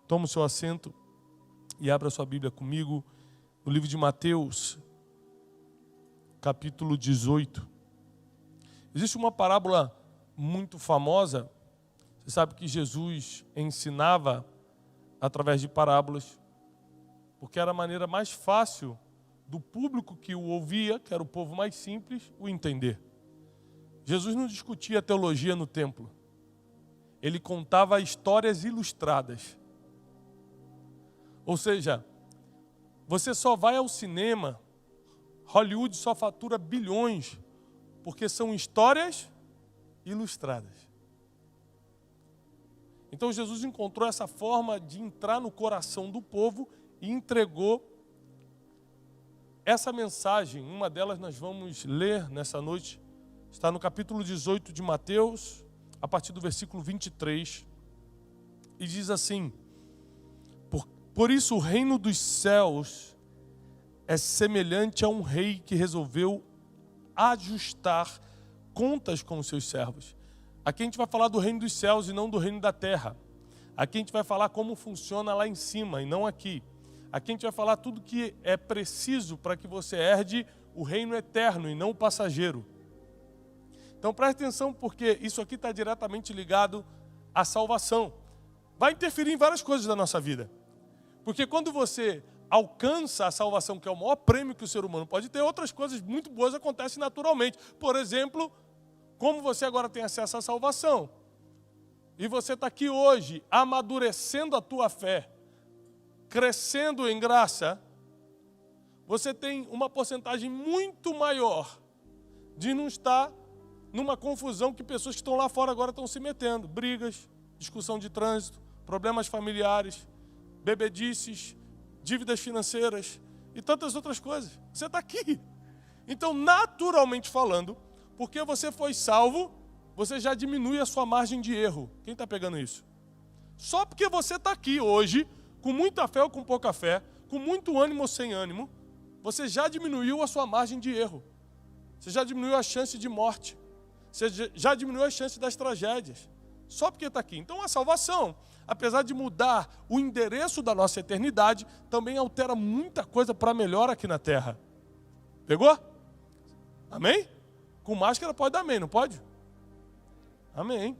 Toma o seu assento e abra sua Bíblia comigo no livro de Mateus, capítulo 18. Existe uma parábola muito famosa. Você sabe que Jesus ensinava através de parábolas, porque era a maneira mais fácil do público que o ouvia, que era o povo mais simples, o entender. Jesus não discutia teologia no templo. Ele contava histórias ilustradas. Ou seja, você só vai ao cinema, Hollywood só fatura bilhões, porque são histórias ilustradas. Então Jesus encontrou essa forma de entrar no coração do povo e entregou essa mensagem. Uma delas nós vamos ler nessa noite. Está no capítulo 18 de Mateus, a partir do versículo 23. E diz assim: Por isso o reino dos céus é semelhante a um rei que resolveu ajustar contas com os seus servos. Aqui a gente vai falar do reino dos céus e não do reino da terra. Aqui a gente vai falar como funciona lá em cima e não aqui. Aqui a gente vai falar tudo que é preciso para que você herde o reino eterno e não o passageiro. Então preste atenção, porque isso aqui está diretamente ligado à salvação. Vai interferir em várias coisas da nossa vida. Porque quando você alcança a salvação, que é o maior prêmio que o ser humano pode ter, outras coisas muito boas acontecem naturalmente. Por exemplo, como você agora tem acesso à salvação, e você está aqui hoje amadurecendo a tua fé, crescendo em graça, você tem uma porcentagem muito maior de não estar numa confusão que pessoas que estão lá fora agora estão se metendo. Brigas, discussão de trânsito, problemas familiares, bebedices, dívidas financeiras e tantas outras coisas. Você está aqui. Então, naturalmente falando, porque você foi salvo, você já diminui a sua margem de erro. Quem está pegando isso? Só porque você está aqui hoje, com muita fé ou com pouca fé, com muito ânimo ou sem ânimo, você já diminuiu a sua margem de erro. Você já diminuiu a chance de morte. Você já diminuiu a chance das tragédias. Só porque está aqui. Então a salvação, apesar de mudar o endereço da nossa eternidade, também altera muita coisa para melhor aqui na terra. Pegou? Amém? Com máscara pode dar amém, não pode? Amém.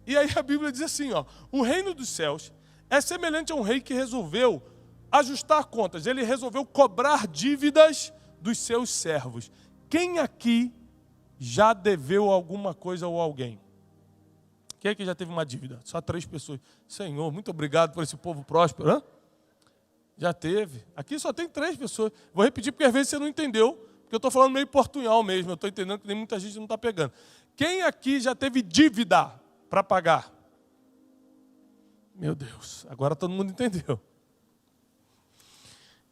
E aí a Bíblia diz assim, o reino dos céus é semelhante a um rei que resolveu ajustar contas. Ele resolveu cobrar dívidas dos seus servos. Quem aqui já deveu alguma coisa ou alguém? Quem aqui já teve uma dívida? Só 3 pessoas. Senhor, muito obrigado por esse povo próspero. Hã? Já teve. Aqui só tem 3 pessoas. Vou repetir porque às vezes você não entendeu, porque eu estou falando meio portunhol mesmo. Eu estou entendendo que nem muita gente não está pegando. Quem aqui já teve dívida para pagar? Meu Deus, agora todo mundo entendeu.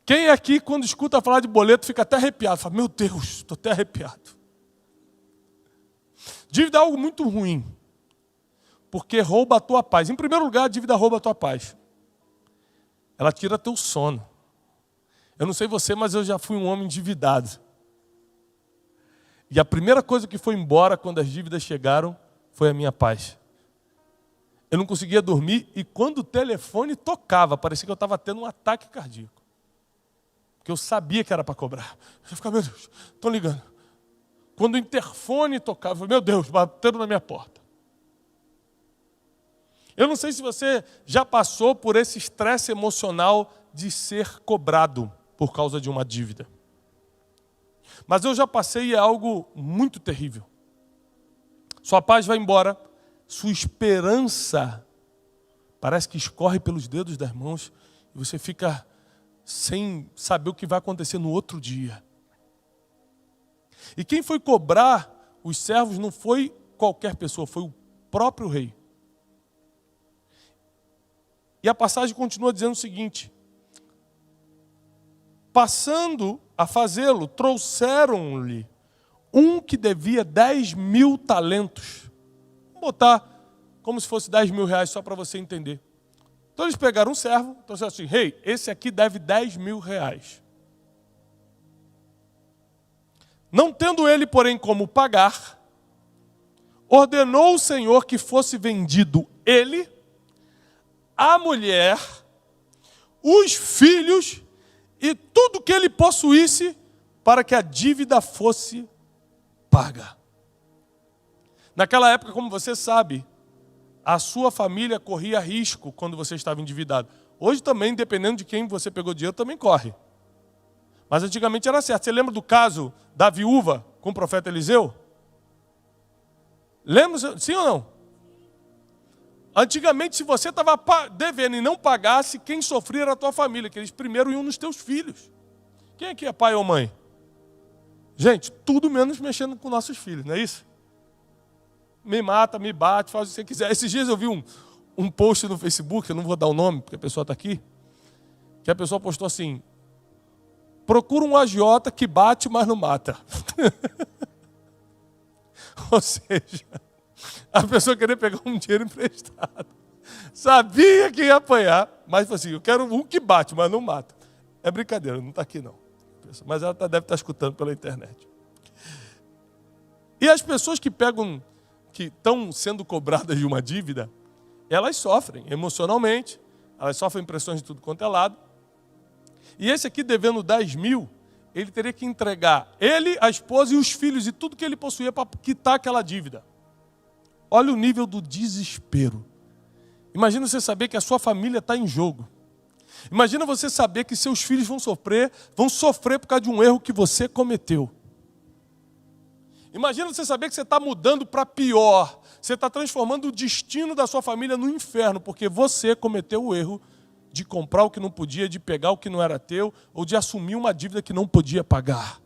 Quem aqui, quando escuta falar de boleto, fica até arrepiado? Fala, meu Deus, estou até arrepiado. Dívida é algo muito ruim, porque rouba a tua paz. Em primeiro lugar, a dívida rouba a tua paz. Ela tira teu sono. Eu não sei você, mas eu já fui um homem endividado. E a primeira coisa que foi embora quando as dívidas chegaram foi a minha paz. Eu não conseguia dormir e quando o telefone tocava, parecia que eu estava tendo um ataque cardíaco. Porque eu sabia que era para cobrar. Eu ficava, meu Deus, estão ligando. Quando o interfone tocava, eu falei, meu Deus, batendo na minha porta. Eu não sei se você já passou por esse estresse emocional de ser cobrado por causa de uma dívida. Mas eu já passei e é algo muito terrível. Sua paz vai embora, sua esperança parece que escorre pelos dedos das mãos e você fica sem saber o que vai acontecer no outro dia. E quem foi cobrar os servos não foi qualquer pessoa, foi o próprio rei. E a passagem continua dizendo o seguinte: passando a fazê-lo, trouxeram-lhe um que devia 10.000 talentos. Vamos botar como se fosse 10.000 reais só para você entender. Então eles pegaram um servo, trouxeram assim, rei, esse aqui deve 10.000 reais. Não tendo ele, porém, como pagar, ordenou o Senhor que fosse vendido ele, a mulher, os filhos e tudo que ele possuísse para que a dívida fosse paga. Naquela época, como você sabe, a sua família corria risco quando você estava endividado. Hoje também, dependendo de quem você pegou dinheiro, também corre. Mas antigamente era certo. Você lembra do caso da viúva com o profeta Eliseu? Lembra? Sim ou não? Antigamente, se você estava devendo e não pagasse, quem sofria era a tua família, que eles primeiro iam nos teus filhos. Quem aqui é pai ou mãe? Gente, tudo menos mexendo com nossos filhos, não é isso? Me mata, me bate, faz o que você quiser. Esses dias eu vi um post no Facebook, eu não vou dar o nome, porque a pessoa está aqui, que a pessoa postou assim: procura um agiota que bate, mas não mata. Ou seja, a pessoa queria pegar um dinheiro emprestado. Sabia que ia apanhar, mas falou assim: eu quero um que bate, mas não mata. É brincadeira, não está aqui não. Mas ela deve estar escutando pela internet. E as pessoas que estão sendo cobradas de uma dívida, elas sofrem emocionalmente, elas sofrem pressões de tudo quanto é lado. E esse aqui, devendo 10 mil, ele teria que entregar ele, a esposa e os filhos e tudo que ele possuía para quitar aquela dívida. Olha o nível do desespero. Imagina você saber que a sua família está em jogo. Imagina você saber que seus filhos vão sofrer por causa de um erro que você cometeu. Imagina você saber que você está mudando para pior. Você está transformando o destino da sua família no inferno, porque você cometeu o erro de comprar o que não podia, de pegar o que não era teu, ou de assumir uma dívida que não podia pagar.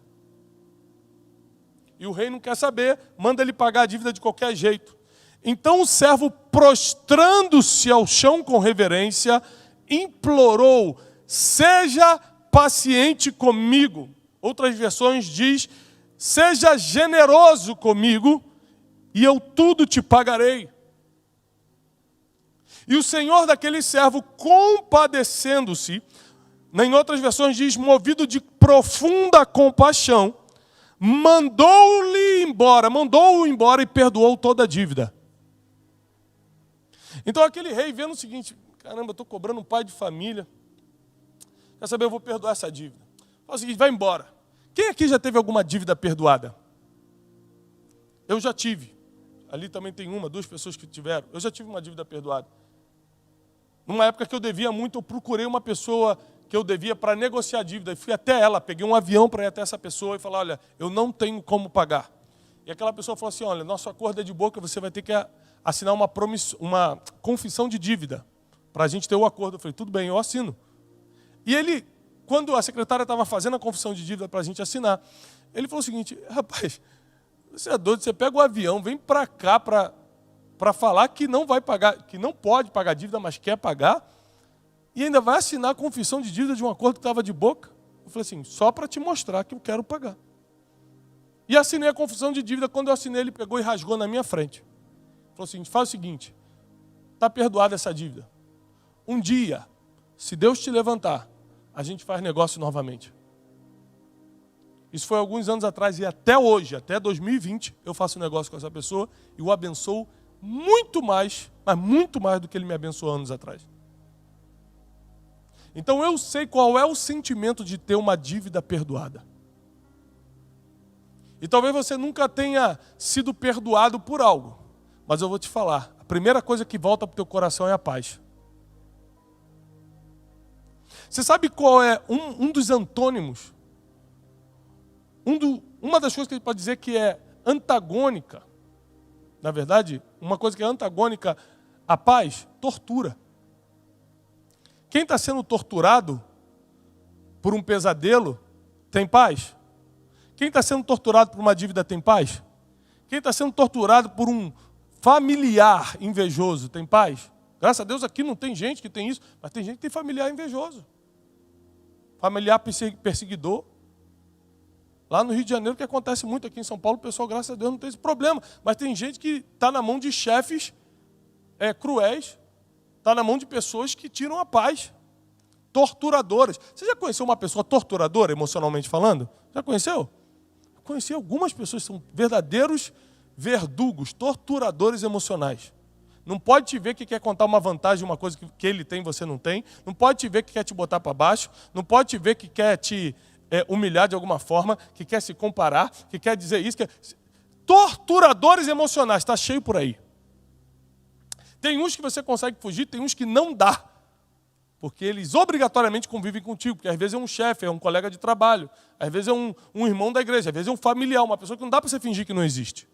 E o rei não quer saber, manda ele pagar a dívida de qualquer jeito. Então o servo, prostrando-se ao chão com reverência, implorou: seja paciente comigo. Outras versões diz: seja generoso comigo e eu tudo te pagarei. E o senhor daquele servo, compadecendo-se, em outras versões diz, movido de profunda compaixão, mandou-o embora e perdoou toda a dívida. Então aquele rei, vendo o seguinte: caramba, eu estou cobrando um pai de família, quer saber, eu vou perdoar essa dívida. Fala o seguinte: vai embora. Quem aqui já teve alguma dívida perdoada? Eu já tive. Ali também tem duas pessoas que tiveram. Eu já tive uma dívida perdoada. Numa época que eu devia muito, eu procurei uma pessoa que eu devia para negociar a dívida. E fui até ela, peguei um avião para ir até essa pessoa e falar: olha, eu não tenho como pagar. E aquela pessoa falou assim: olha, nosso acordo é de boca, você vai ter que assinar uma confissão de dívida para a gente ter o acordo. Eu falei: tudo bem, eu assino. E ele, quando a secretária estava fazendo a confissão de dívida para a gente assinar, ele falou o seguinte: rapaz, você é doido, você pega o avião, vem para cá para falar que não vai pagar, que não pode pagar dívida, mas quer pagar, e ainda vai assinar a confissão de dívida de um acordo que estava de boca? Eu falei assim: só para te mostrar que eu quero pagar. E assinei a confissão de dívida. Quando eu assinei, ele pegou e rasgou na minha frente. Falou assim: faz o seguinte, está perdoada essa dívida. Um dia, se Deus te levantar, a gente faz negócio novamente. Isso foi alguns anos atrás, e até hoje, até 2020, eu faço negócio com essa pessoa e o abençoo muito mais, mas muito mais do que ele me abençoou anos atrás. Então eu sei qual é o sentimento de ter uma dívida perdoada. E talvez você nunca tenha sido perdoado por algo, mas eu vou te falar, a primeira coisa que volta para o teu coração é a paz. Você sabe qual é um dos antônimos? Uma das coisas que a gente pode dizer que é antagônica, na verdade, uma coisa que é antagônica à paz: tortura. Quem está sendo torturado por um pesadelo tem paz? Quem está sendo torturado por uma dívida tem paz? Quem está sendo torturado por um familiar invejoso tem paz? Graças a Deus aqui não tem gente que tem isso, mas tem gente que tem familiar invejoso. Familiar perseguidor. Lá no Rio de Janeiro, que acontece muito, aqui em São Paulo, o pessoal, graças a Deus, não tem esse problema. Mas tem gente que está na mão de chefes cruéis, está na mão de pessoas que tiram a paz. Torturadoras. Você já conheceu uma pessoa torturadora, emocionalmente falando? Já conheceu? Eu conheci algumas pessoas que são verdadeiros verdugos, torturadores emocionais. não pode te ver que quer contar uma vantagem, uma coisa que ele tem e você não tem, não pode te ver que quer te botar para baixo, não pode te ver que quer te humilhar de alguma forma, que quer se comparar, que quer dizer isso. Torturadores emocionais, está cheio por aí. Tem uns que você consegue fugir, tem uns que não dá. Porque eles obrigatoriamente convivem contigo, porque às vezes é um chefe, é um colega de trabalho, às vezes é um irmão da igreja, às vezes é um familiar, uma pessoa que não dá para você fingir que não existe.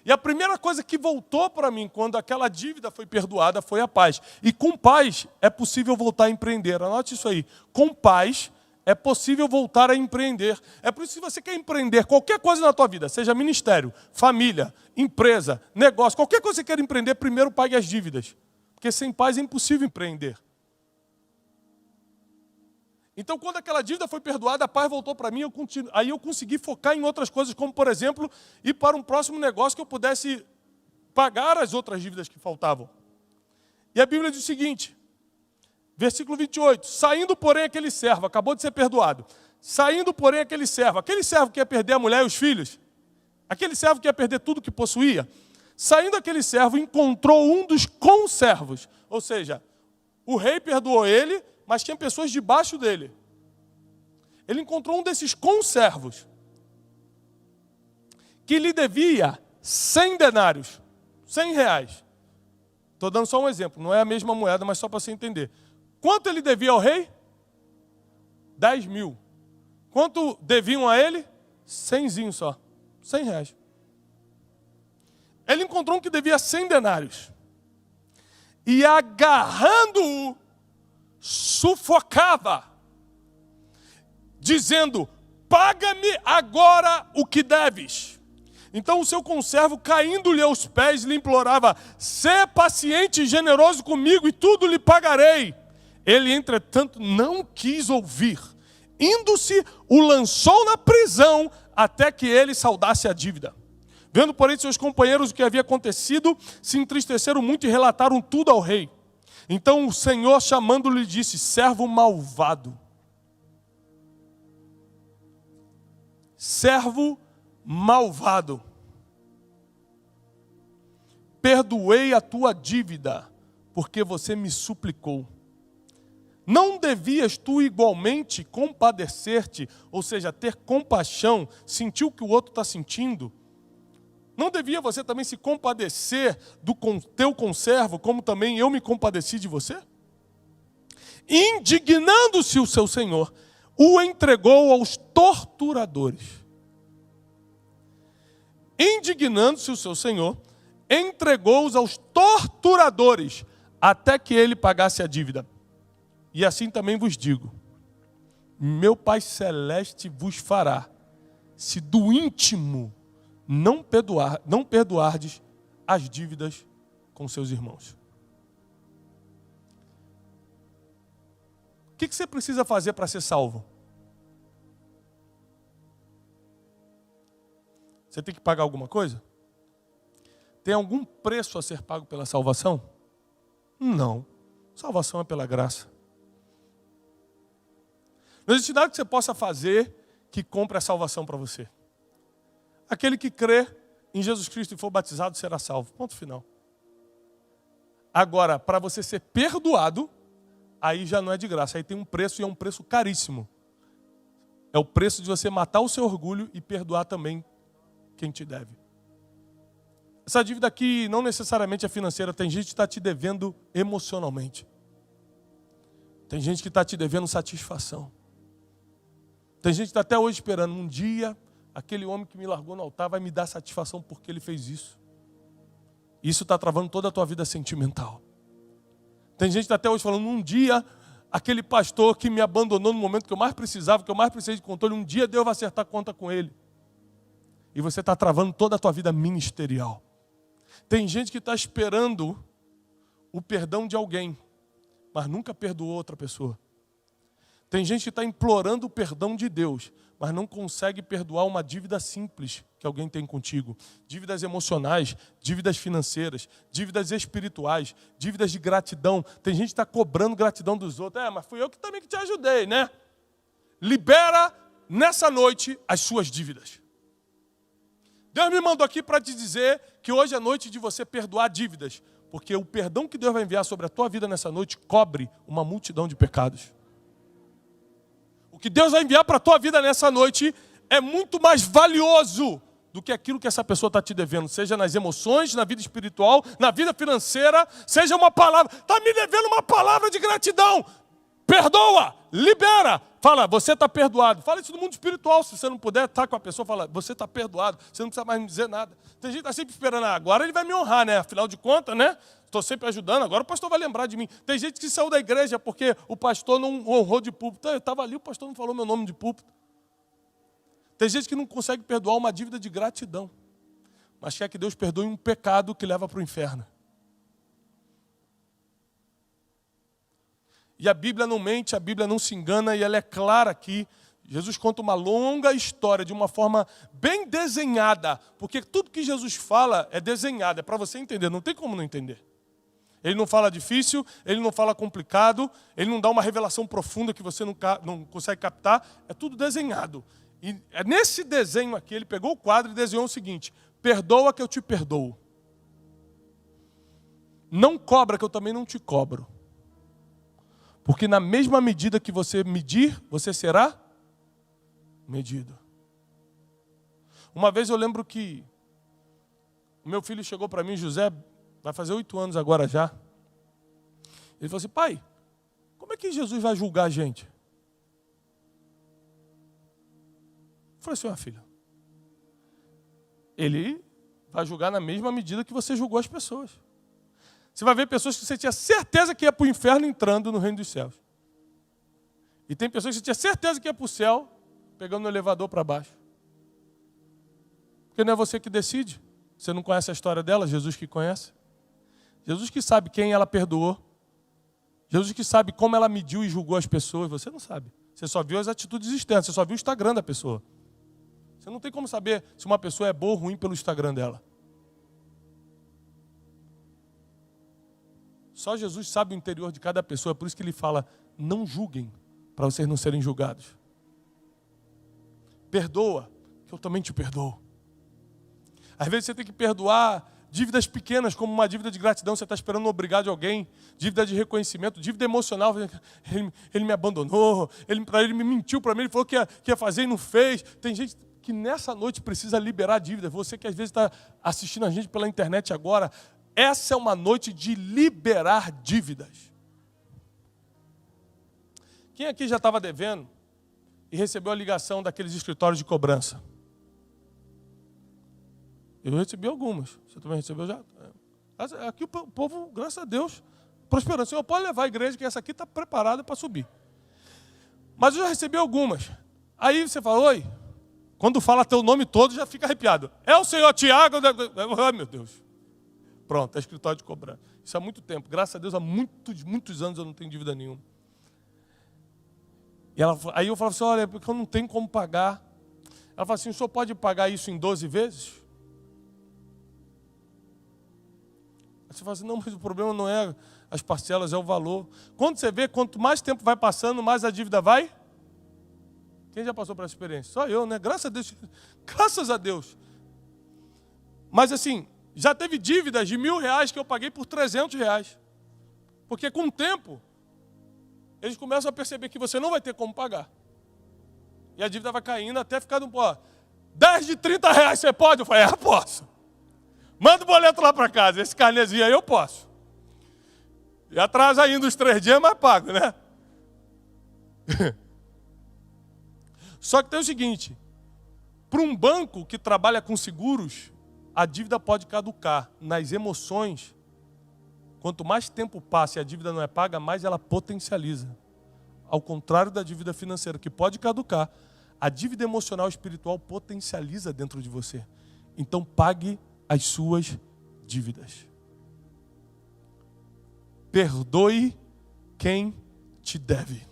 E a primeira coisa que voltou para mim quando aquela dívida foi perdoada foi a paz. E com paz é possível voltar a empreender. Anote isso aí. Com paz é possível voltar a empreender. É por isso que se você quer empreender qualquer coisa na tua vida, seja ministério, família, empresa, negócio, qualquer coisa que você quer empreender, primeiro pague as dívidas. Porque sem paz é impossível empreender. Então, quando aquela dívida foi perdoada, a paz voltou para mim, aí eu consegui focar em outras coisas, como, por exemplo, ir para um próximo negócio que eu pudesse pagar as outras dívidas que faltavam. E a Bíblia diz o seguinte, versículo 28, saindo, porém, aquele servo, acabou de ser perdoado, saindo, porém, aquele servo que ia perder a mulher e os filhos, aquele servo que ia perder tudo que possuía, saindo aquele servo, encontrou um dos conservos, ou seja, o rei perdoou ele, mas tinha pessoas debaixo dele. Ele encontrou um desses conservos que lhe devia 100 denários, 100 reais. Estou dando só um exemplo, não é a mesma moeda, mas só para você entender. Quanto ele devia ao rei? 10 mil. Quanto deviam a ele? 100zinho só, 100 reais. Ele encontrou um que devia 100 denários. E agarrando-o, sufocava, dizendo, paga-me agora o que deves. Então o seu conservo, caindo-lhe aos pés, lhe implorava, sê paciente e generoso comigo e tudo lhe pagarei. Ele, entretanto, não quis ouvir. Indo-se, o lançou na prisão até que ele saldasse a dívida. Vendo, porém, seus companheiros o que havia acontecido, se entristeceram muito e relataram tudo ao rei. Então o Senhor, chamando-lhe, disse, servo malvado. Servo malvado. Perdoei a tua dívida, porque você me suplicou. Não devias tu igualmente compadecer-te, ou seja, ter compaixão, sentir o que o outro está sentindo? Não devia você também se compadecer do teu conservo, como também eu me compadeci de você? Indignando-se o seu senhor, o entregou aos torturadores. Indignando-se o seu senhor, entregou-os aos torturadores, até que ele pagasse a dívida. E assim também vos digo, meu Pai Celeste vos fará, se do íntimo não perdoardes as dívidas com seus irmãos. O que você precisa fazer para ser salvo? Você tem que pagar alguma coisa? Tem algum preço a ser pago pela salvação? Não. Salvação é pela graça. Não existe nada que você possa fazer que compre a salvação para você. Aquele que crê em Jesus Cristo e for batizado será salvo. Ponto final. Agora, para você ser perdoado, aí já não é de graça. Aí tem um preço e é um preço caríssimo. É o preço de você matar o seu orgulho e perdoar também quem te deve. Essa dívida aqui não necessariamente é financeira. Tem gente que está te devendo emocionalmente. Tem gente que está te devendo satisfação. Tem gente que está até hoje esperando um dia... Aquele homem que me largou no altar vai me dar satisfação porque ele fez isso. Isso está travando toda a tua vida sentimental. Tem gente que está até hoje falando, um dia, aquele pastor que me abandonou no momento que eu mais precisava, que eu mais precisei de controle, um dia Deus vai acertar conta com ele. E você está travando toda a tua vida ministerial. Tem gente que está esperando o perdão de alguém, mas nunca perdoou outra pessoa. Tem gente que está implorando o perdão de Deus, mas não consegue perdoar uma dívida simples que alguém tem contigo. Dívidas emocionais, dívidas financeiras, dívidas espirituais, dívidas de gratidão. Tem gente que está cobrando gratidão dos outros. Mas fui eu que também que te ajudei, né? Libera nessa noite as suas dívidas. Deus me mandou aqui para te dizer que hoje é noite de você perdoar dívidas, porque o perdão que Deus vai enviar sobre a tua vida nessa noite cobre uma multidão de pecados. O que Deus vai enviar para a tua vida nessa noite é muito mais valioso do que aquilo que essa pessoa está te devendo, seja nas emoções, na vida espiritual, na vida financeira, seja uma palavra. Está me devendo uma palavra de gratidão. Perdoa, libera. Fala, você está perdoado. Fala isso no mundo espiritual. Se você não puder estar com a pessoa, fala, você está perdoado. Você não precisa mais me dizer nada. Tem gente que está sempre esperando, agora ele vai me honrar, né? Afinal de contas, né? Estou sempre ajudando, agora o pastor vai lembrar de mim. Tem gente que saiu da igreja porque o pastor não honrou de púlpito. Eu estava ali, o pastor não falou meu nome de púlpito. Tem gente que não consegue perdoar uma dívida de gratidão, mas quer que Deus perdoe um pecado que leva para o inferno. E a Bíblia não mente, a Bíblia não se engana, e ela é clara aqui. Jesus conta uma longa história de uma forma bem desenhada, porque tudo que Jesus fala é desenhado, é para você entender, não tem como não entender. Ele não fala difícil, ele não fala complicado, ele não dá uma revelação profunda que você não consegue captar, é tudo desenhado. E nesse desenho aqui, ele pegou o quadro e desenhou o seguinte: perdoa que eu te perdoo. Não cobra que eu também não te cobro. Porque na mesma medida que você medir, você será medido. Uma vez eu lembro que o meu filho chegou para mim, José, vai fazer 8 anos agora já. Ele falou assim: pai, como é que Jesus vai julgar a gente? Eu falei assim: filho, ele vai julgar na mesma medida que você julgou as pessoas. Você vai ver pessoas que você tinha certeza que ia para o inferno entrando no reino dos céus. E tem pessoas que você tinha certeza que ia para o céu pegando no elevador para baixo. Porque não é você que decide. Você não conhece a história dela, Jesus que conhece. Jesus que sabe quem ela perdoou. Jesus que sabe como ela mediu e julgou as pessoas. Você não sabe. Você só viu as atitudes externas, você só viu o Instagram da pessoa. Você não tem como saber se uma pessoa é boa ou ruim pelo Instagram dela. Só Jesus sabe o interior de cada pessoa, é por isso que ele fala: não julguem, para vocês não serem julgados. Perdoa, que eu também te perdoo. Às vezes você tem que perdoar dívidas pequenas, como uma dívida de gratidão, você está esperando obrigar de alguém, dívida de reconhecimento, dívida emocional. Ele me abandonou, ele me mentiu para mim, ele falou que ia fazer e não fez. Tem gente que nessa noite precisa liberar dívidas. Você que às vezes está assistindo a gente pela internet agora, essa é uma noite de liberar dívidas. Quem aqui já estava devendo e recebeu a ligação daqueles escritórios de cobrança? Eu recebi algumas. Você também recebeu já? Aqui o povo, graças a Deus, prosperando. O Senhor pode levar a igreja, que essa aqui está preparada para subir. Mas eu já recebi algumas. Aí você fala: oi. Quando fala teu nome todo, já fica arrepiado. É o senhor Tiago? Ai, meu Deus. Pronto, é escritório de cobrança. Isso há muito tempo. Graças a Deus, há muitos anos eu não tenho dívida nenhuma. E aí eu falava assim: olha, porque eu não tenho como pagar. Ela falou assim: o senhor pode pagar isso em 12 vezes? Aí você fala assim: não, mas o problema não é as parcelas, é o valor. Quando você vê, quanto mais tempo vai passando, mais a dívida vai. Quem já passou por essa experiência? Só eu, né? Graças a Deus. Graças a Deus. Mas assim, já teve dívidas de R$1.000 que eu paguei por R$300. Porque com o tempo, eles começam a perceber que você não vai ter como pagar. E a dívida vai caindo até ficar no pó. 10 de R$30 você pode? Eu falei: posso. Manda o boleto lá para casa. Esse carnezinho aí eu posso. E atrasa ainda os 3 dias, mas pago, né? Só que tem o seguinte: para um banco que trabalha com seguros, a dívida pode caducar. Nas emoções, quanto mais tempo passa e a dívida não é paga, mais ela potencializa. Ao contrário da dívida financeira, que pode caducar, a dívida emocional e espiritual potencializa dentro de você. Então pague as suas dívidas. Perdoe quem te deve.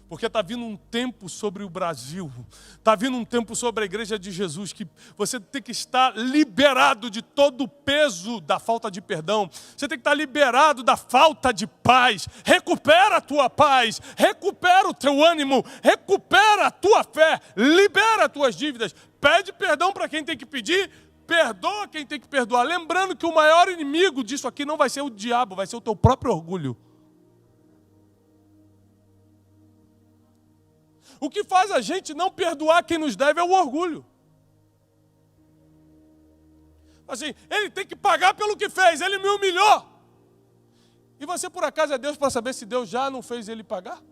Porque está vindo um tempo sobre o Brasil, está vindo um tempo sobre a igreja de Jesus, que você tem que estar liberado de todo o peso da falta de perdão. Você tem que estar liberado da falta de paz. Recupera a tua paz, recupera o teu ânimo, recupera a tua fé, libera as tuas dívidas. Pede perdão para quem tem que pedir, perdoa quem tem que perdoar. Lembrando que o maior inimigo disso aqui não vai ser o diabo, vai ser o teu próprio orgulho. O que faz a gente não perdoar quem nos deve é o orgulho. Assim, ele tem que pagar pelo que fez, ele me humilhou. E você por acaso é Deus para saber se Deus já não fez ele pagar?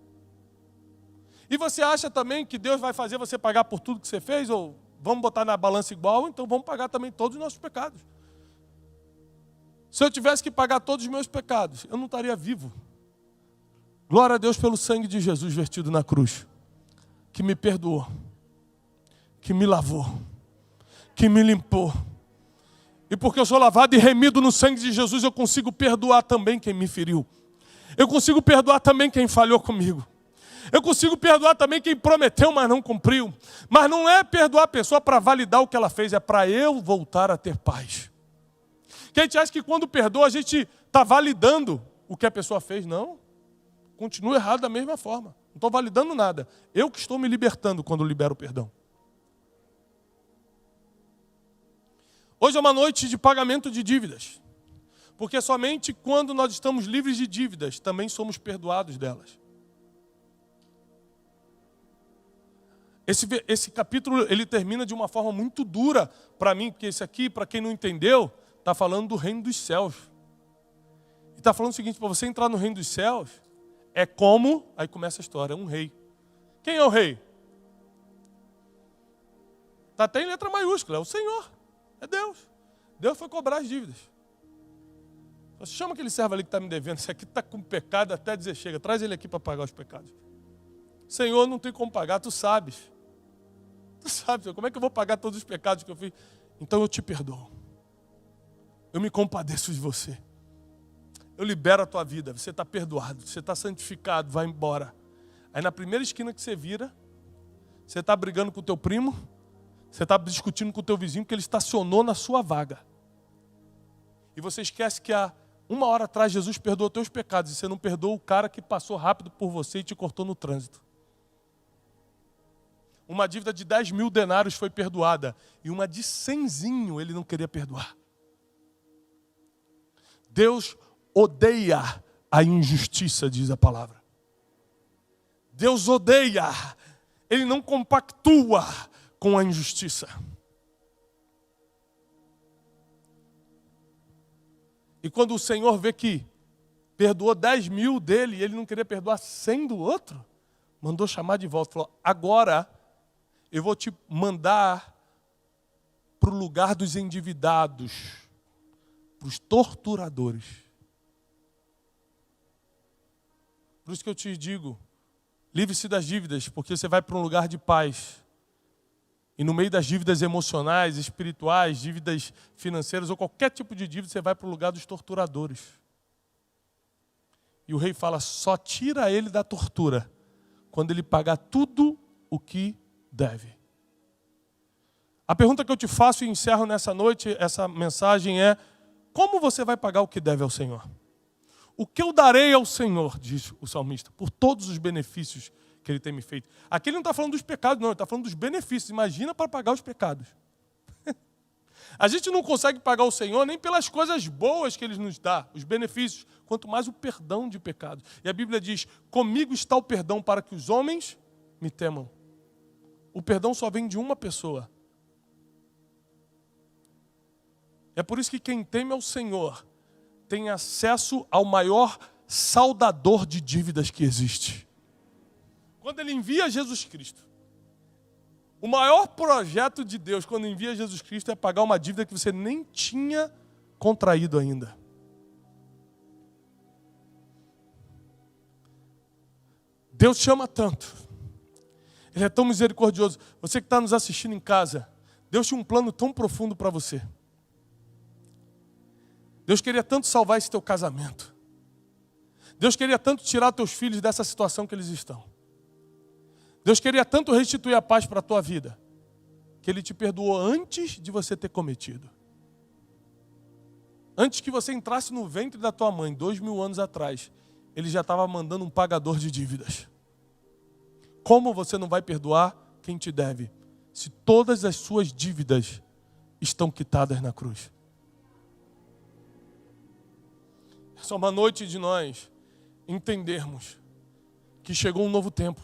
E você acha também que Deus vai fazer você pagar por tudo que você fez? Ou vamos botar na balança igual, então vamos pagar também todos os nossos pecados. Se eu tivesse que pagar todos os meus pecados, eu não estaria vivo. Glória a Deus pelo sangue de Jesus vertido na cruz, que me perdoou, que me lavou, que me limpou. E porque eu sou lavado e remido no sangue de Jesus, eu consigo perdoar também quem me feriu. Eu consigo perdoar também quem falhou comigo. Eu consigo perdoar também quem prometeu, mas não cumpriu. Mas não é perdoar a pessoa para validar o que ela fez, é para eu voltar a ter paz. Que a gente acha que quando perdoa, a gente está validando o que a pessoa fez. Não, continua errado da mesma forma. Não estou validando nada. Eu que estou me libertando quando libero o perdão. Hoje é uma noite de pagamento de dívidas. Porque somente quando nós estamos livres de dívidas, também somos perdoados delas. Esse capítulo, ele termina de uma forma muito dura para mim, porque esse aqui, para quem não entendeu, está falando do reino dos céus. E está falando o seguinte, para você entrar no reino dos céus, é como, aí começa a história, um rei. Quem é o rei? Está até em letra maiúscula, é o Senhor, é Deus. Deus foi cobrar as dívidas. Você chama aquele servo ali que está me devendo, esse aqui está com pecado até dizer chega, traz ele aqui para pagar os pecados. Senhor, não tem como pagar, tu sabes. Tu sabes, como é que eu vou pagar todos os pecados que eu fiz? Então eu te perdoo. Eu me compadeço de você. Eu libero a tua vida, você está perdoado, você está santificado, vai embora. Aí na primeira esquina que você vira, você está brigando com o teu primo, você está discutindo com o teu vizinho porque ele estacionou na sua vaga. E você esquece que há uma hora atrás Jesus perdoou teus pecados e você não perdoou o cara que passou rápido por você e te cortou no trânsito. Uma dívida de 10 mil denários foi perdoada e uma de 100zinho ele não queria perdoar. Deus odeia a injustiça, diz a palavra. Deus odeia, ele não compactua com a injustiça. E quando o Senhor vê que perdoou 10 mil dele e ele não queria perdoar 100 do outro, mandou chamar de volta. Falou, agora eu vou te mandar para o lugar dos endividados, para os torturadores. Por isso que eu te digo, livre-se das dívidas, porque você vai para um lugar de paz. E no meio das dívidas emocionais, espirituais, dívidas financeiras ou qualquer tipo de dívida, você vai para o lugar dos torturadores. E o rei fala, só tira ele da tortura quando ele pagar tudo o que deve. A pergunta que eu te faço e encerro nessa noite, essa mensagem é, como você vai pagar o que deve ao Senhor? O que eu darei ao Senhor, diz o salmista, por todos os benefícios que Ele tem me feito. Aqui ele não está falando dos pecados, não, ele está falando dos benefícios. Imagina para pagar os pecados. A gente não consegue pagar o Senhor nem pelas coisas boas que Ele nos dá, os benefícios, quanto mais o perdão de pecados. E a Bíblia diz, comigo está o perdão para que os homens me temam. O perdão só vem de uma pessoa. É por isso que quem teme ao Senhor tem acesso ao maior saldador de dívidas que existe. Quando Ele envia Jesus Cristo, o maior projeto de Deus, quando envia Jesus Cristo, é pagar uma dívida que você nem tinha contraído ainda. Deus te ama tanto. Ele é tão misericordioso. Você que está nos assistindo em casa, Deus tinha um plano tão profundo para você. Deus queria tanto salvar esse teu casamento. Deus queria tanto tirar teus filhos dessa situação que eles estão. Deus queria tanto restituir a paz para a tua vida, que Ele te perdoou antes de você ter cometido. Antes que você entrasse no ventre da tua mãe, 2000 anos atrás, Ele já estava mandando um pagador de dívidas. Como você não vai perdoar quem te deve, se todas as suas dívidas estão quitadas na cruz? Essa é uma noite de nós entendermos que chegou um novo tempo.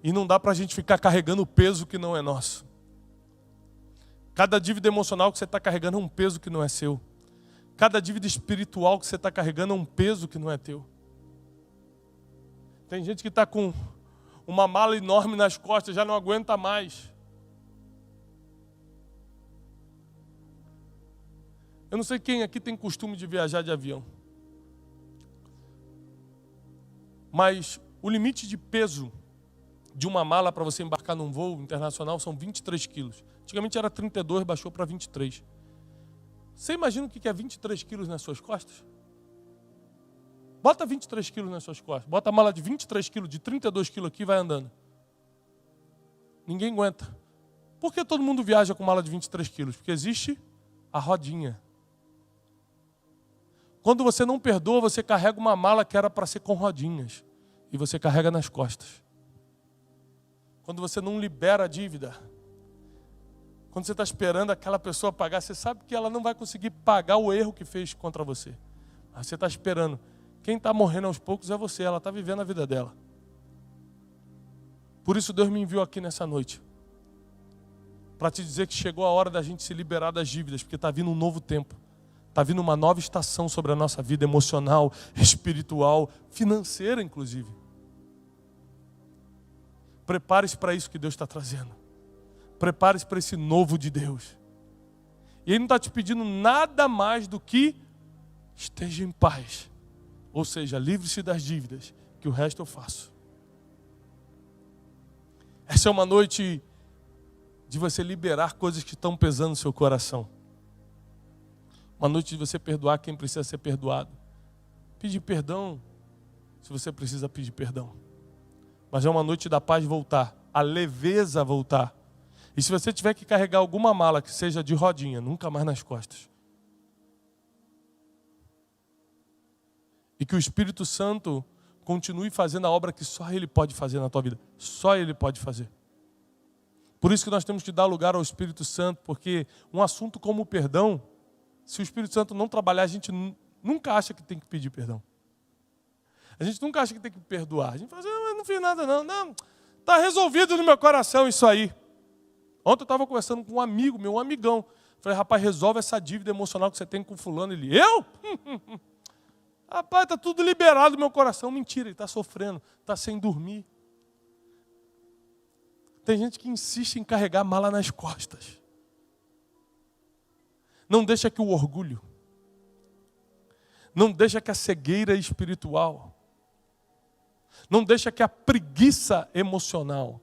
E não dá para a gente ficar carregando o peso que não é nosso. Cada dívida emocional que você está carregando é um peso que não é seu. Cada dívida espiritual que você está carregando é um peso que não é teu. Tem gente que está com uma mala enorme nas costas, já não aguenta mais. Eu não sei quem aqui tem costume de viajar de avião. Mas o limite de peso de uma mala para você embarcar num voo internacional são 23 quilos. Antigamente era 32, baixou para 23. Você imagina o que é 23 quilos nas suas costas? Bota 23 quilos nas suas costas. Bota a mala de 23 quilos, de 32 quilos aqui e vai andando. Ninguém aguenta. Por que todo mundo viaja com mala de 23 quilos? Porque existe a rodinha. Quando você não perdoa, você carrega uma mala que era para ser com rodinhas. E você carrega nas costas. Quando você não libera a dívida, quando você está esperando aquela pessoa pagar, você sabe que ela não vai conseguir pagar o erro que fez contra você. Mas você está esperando. Quem está morrendo aos poucos é você, ela está vivendo a vida dela. Por isso Deus me enviou aqui nessa noite. Para te dizer que chegou a hora da gente se liberar das dívidas, porque está vindo um novo tempo. Está vindo uma nova estação sobre a nossa vida emocional, espiritual, financeira inclusive. Prepare-se para isso que Deus está trazendo. Prepare-se para esse novo de Deus. E Ele não está te pedindo nada mais do que esteja em paz. Ou seja, livre-se das dívidas, que o resto eu faço. Essa é uma noite de você liberar coisas que estão pesando no seu coração. Uma noite de você perdoar quem precisa ser perdoado. Pedir perdão se você precisa pedir perdão. Mas é uma noite da paz voltar, a leveza voltar. E se você tiver que carregar alguma mala que seja de rodinha, nunca mais nas costas. E que o Espírito Santo continue fazendo a obra que só Ele pode fazer na tua vida. Só Ele pode fazer. Por isso que nós temos que dar lugar ao Espírito Santo, porque um assunto como o perdão, se o Espírito Santo não trabalhar, a gente nunca acha que tem que pedir perdão. A gente nunca acha que tem que perdoar. A gente fala assim, mas não fiz nada não. Não, está resolvido no meu coração isso aí. Ontem eu estava conversando com um amigo, meu amigão. Falei, rapaz, resolve essa dívida emocional que você tem com fulano. Ele, eu? Rapaz, está tudo liberado no meu coração. Mentira, ele está sofrendo, está sem dormir. Tem gente que insiste em carregar a mala nas costas. Não deixa que o orgulho, não deixa que a cegueira espiritual, não deixa que a preguiça emocional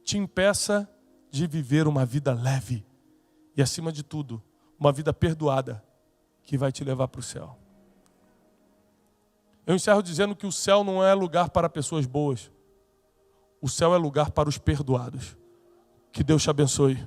te impeça de viver uma vida leve e, acima de tudo, uma vida perdoada que vai te levar para o céu. Eu encerro dizendo que o céu não é lugar para pessoas boas. O céu é lugar para os perdoados. Que Deus te abençoe.